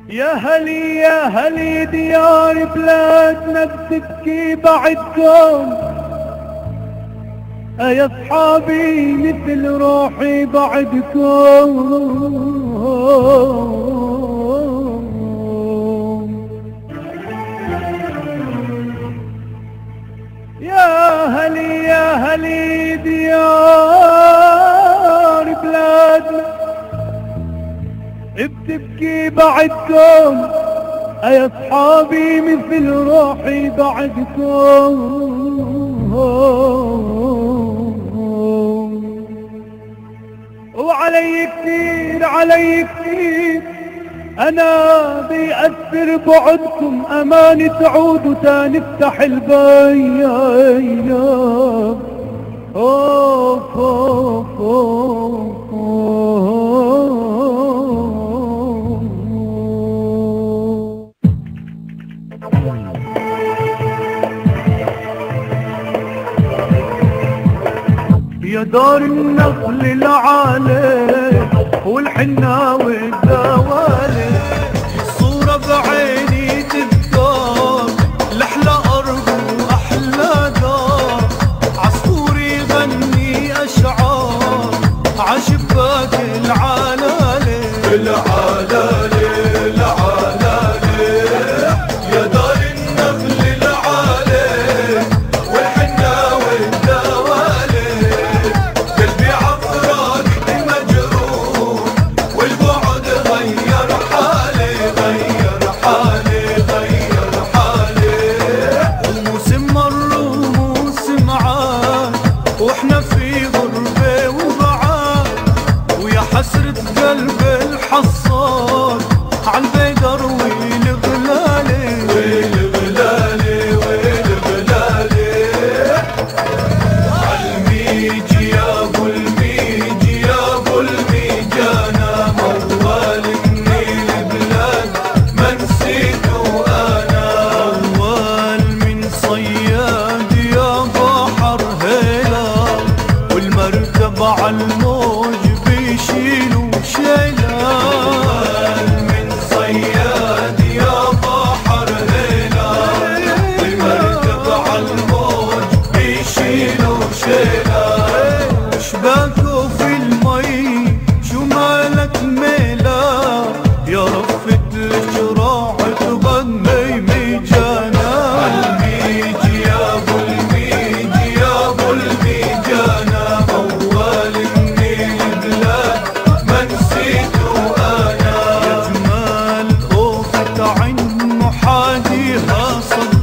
يا هلي يا هلي ديار بلادنا بتبكي بعدكم، يا اصحابي مثل روحي بعدكم. يا هلي يا هلي ديار بلادنا بتبكي بعدكم، يا اصحابي مثل روحي بعدكم. وعلي كثير علي كثير انا بيأثر بعدكم، اماني تعودوا تنفتح البيت. اوف اوف اوف يا دار النخل العالي والحنا والدوالي، صورة بعيني تذكر لأحلى أرض وأحلى دار، عصفور يغني أشعار عشباك العلالي العلالي العلالي. يا دار النخل العالي والحنا والدوالي، قلبي عفراقك مجروح والبعد غير حالي غير حالي غير حالي. وموسم مر وموسم عاد واحنا في غربة وبعاد، ويا حسرة قلب الحصاد عالبيدر والغلالي والغلالي والغلالي. عالميجي يا ابو الميجي يا ابو الميجانا، موال النيل بلاد ما نسيته انا، موال من صياد يا بحر هيلا، والمركب عالموج بيشيلوا شيلة. من صياد يا بحر هيلا، والمركب عالموج بيشيلوا شيلة. شباكوا في المي شو مالك ميلا، يا رفة الجراح تغني ميجانا. عالميجي يا ابو الميجي يا ابو الميجانا، موال النيل بلاد ما نسيته انا. يا جمال اوفت عين محاديها صدى